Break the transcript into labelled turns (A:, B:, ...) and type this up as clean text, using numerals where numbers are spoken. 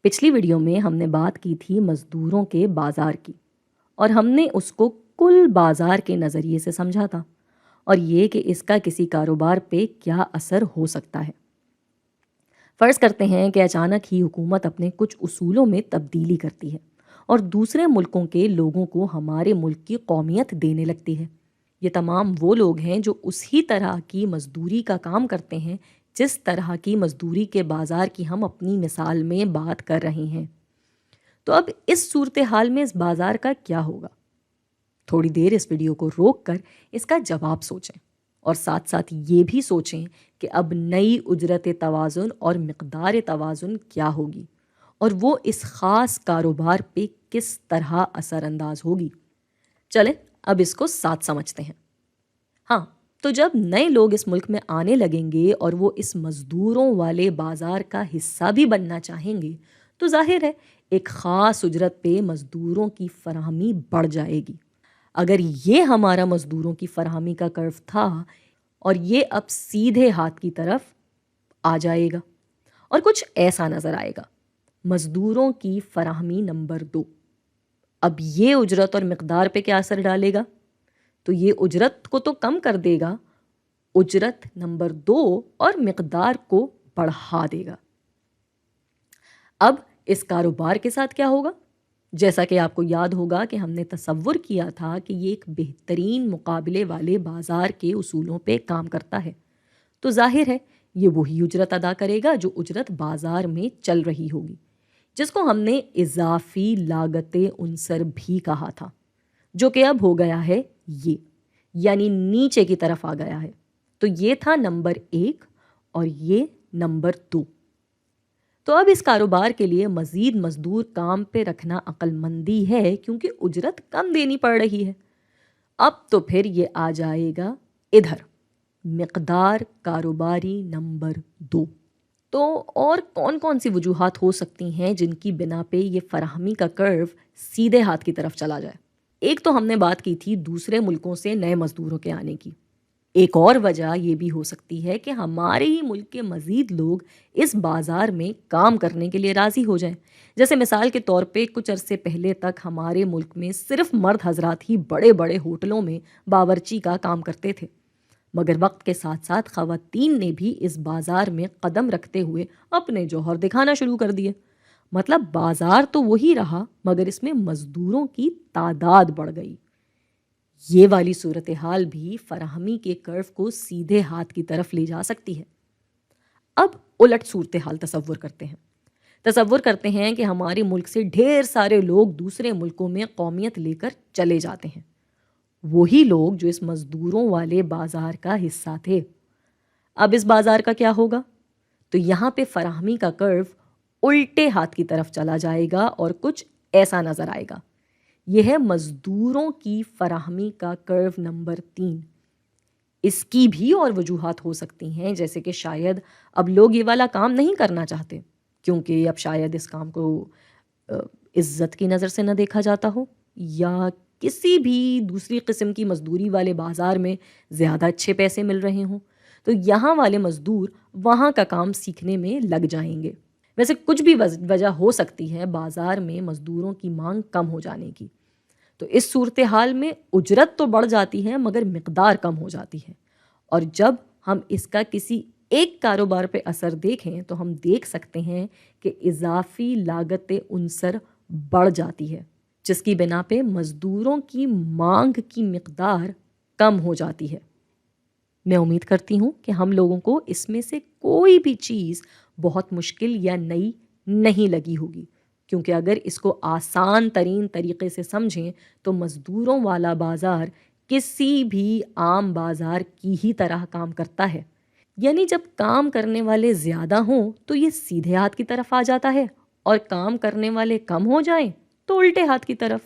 A: پچھلی ویڈیو میں ہم نے بات کی تھی مزدوروں کے بازار کی، اور ہم نے اس کو کل بازار کے نظریے سے سمجھا تھا، اور یہ کہ اس کا کسی کاروبار پہ کیا اثر ہو سکتا ہے۔ فرض کرتے ہیں کہ اچانک ہی حکومت اپنے کچھ اصولوں میں تبدیلی کرتی ہے اور دوسرے ملکوں کے لوگوں کو ہمارے ملک کی قومیت دینے لگتی ہے۔ یہ تمام وہ لوگ ہیں جو اسی طرح کی مزدوری کا کام کرتے ہیں جس طرح کی مزدوری کے بازار کی ہم اپنی مثال میں بات کر رہے ہیں۔ تو اب اس صورتحال میں اس بازار کا کیا ہوگا؟ تھوڑی دیر اس ویڈیو کو روک کر اس کا جواب سوچیں، اور ساتھ ساتھ یہ بھی سوچیں کہ اب نئی اجرت توازن اور مقدار توازن کیا ہوگی، اور وہ اس خاص کاروبار پہ کس طرح اثر انداز ہوگی۔ چلیں اب اس کو ساتھ سمجھتے ہیں۔ ہاں، تو جب نئے لوگ اس ملک میں آنے لگیں گے اور وہ اس مزدوروں والے بازار کا حصہ بھی بننا چاہیں گے، تو ظاہر ہے ایک خاص اجرت پہ مزدوروں کی فراہمی بڑھ جائے گی۔ اگر یہ ہمارا مزدوروں کی فراہمی کا کرو تھا، اور یہ اب سیدھے ہاتھ کی طرف آ جائے گا اور کچھ ایسا نظر آئے گا۔ مزدوروں کی فراہمی نمبر 2۔ اب یہ اجرت اور مقدار پہ کیا اثر ڈالے گا؟ تو یہ اجرت کو تو کم کر دے گا، اجرت نمبر 2 اور مقدار کو بڑھا دے گا۔ اب اس کاروبار کے ساتھ کیا ہوگا؟ جیسا کہ آپ کو یاد ہوگا کہ ہم نے تصور کیا تھا کہ یہ ایک بہترین مقابلے والے بازار کے اصولوں پہ کام کرتا ہے، تو ظاہر ہے یہ وہی اجرت ادا کرے گا جو اجرت بازار میں چل رہی ہوگی، جس کو ہم نے اضافی لاگت عنصر بھی کہا تھا، جو کہ اب ہو گیا ہے یہ، یعنی نیچے کی طرف آ گیا ہے۔ تو یہ تھا نمبر 1 اور یہ نمبر 2۔ تو اب اس کاروبار کے لیے مزید مزدور کام پہ رکھنا عقل مندی ہے، کیونکہ اجرت کم دینی پڑ رہی ہے۔ اب تو پھر یہ آ جائے گا ادھر، مقدار کاروباری نمبر 2۔ تو اور کون کون سی وجوہات ہو سکتی ہیں جن کی بنا پہ یہ فراہمی کا کرو سیدھے ہاتھ کی طرف چلا جائے؟ ایک تو ہم نے بات کی تھی دوسرے ملکوں سے نئے مزدوروں کے آنے کی۔ ایک اور وجہ یہ بھی ہو سکتی ہے کہ ہمارے ہی ملک کے مزید لوگ اس بازار میں کام کرنے کے لیے راضی ہو جائیں۔ جیسے مثال کے طور پہ کچھ عرصے پہلے تک ہمارے ملک میں صرف مرد حضرات ہی بڑے بڑے ہوٹلوں میں باورچی کا کام کرتے تھے، مگر وقت کے ساتھ ساتھ خواتین نے بھی اس بازار میں قدم رکھتے ہوئے اپنے جوہر دکھانا شروع کر دیے۔ مطلب بازار تو وہی رہا، مگر اس میں مزدوروں کی تعداد بڑھ گئی۔ یہ والی صورتحال بھی فراہمی کے کرو کو سیدھے ہاتھ کی طرف لے جا سکتی ہے۔ اب الٹ صورتحال تصور کرتے ہیں کہ ہمارے ملک سے ڈھیر سارے لوگ دوسرے ملکوں میں قومیت لے کر چلے جاتے ہیں، وہی لوگ جو اس مزدوروں والے بازار کا حصہ تھے۔ اب اس بازار کا کیا ہوگا؟ تو یہاں پہ فراہمی کا کرو الٹے ہاتھ کی طرف چلا جائے گا اور کچھ ایسا نظر آئے گا۔ یہ ہے مزدوروں کی فراہمی کا کرو نمبر 3۔ اس کی بھی اور وجوہات ہو سکتی ہیں، جیسے کہ شاید اب لوگ یہ والا کام نہیں کرنا چاہتے، کیونکہ اب شاید اس کام کو عزت کی نظر سے نہ دیکھا جاتا ہو، یا کسی بھی دوسری قسم کی مزدوری والے بازار میں زیادہ اچھے پیسے مل رہے ہوں، تو یہاں والے مزدور وہاں کا کام سیکھنے میں لگ جائیں گے۔ ویسے کچھ بھی وجہ ہو سکتی ہے بازار میں مزدوروں کی مانگ کم ہو جانے کی۔ تو اس صورتحال میں اجرت تو بڑھ جاتی ہے مگر مقدار کم ہو جاتی ہے، اور جب ہم اس کا کسی ایک کاروبار پہ اثر دیکھیں تو ہم دیکھ سکتے ہیں کہ اضافی لاگت عنصر بڑھ جاتی ہے، جس کی بنا پہ مزدوروں کی مانگ کی مقدار کم ہو جاتی ہے۔ میں امید کرتی ہوں کہ ہم لوگوں کو اس میں سے کوئی بھی چیز بہت مشکل یا نئی نہیں لگی ہوگی، کیونکہ اگر اس کو آسان ترین طریقے سے سمجھیں تو مزدوروں والا بازار کسی بھی عام بازار کی ہی طرح کام کرتا ہے، یعنی جب کام کرنے والے زیادہ ہوں تو یہ سیدھے ہاتھ کی طرف آ جاتا ہے، اور کام کرنے والے کم ہو جائیں تو الٹے ہاتھ کی طرف۔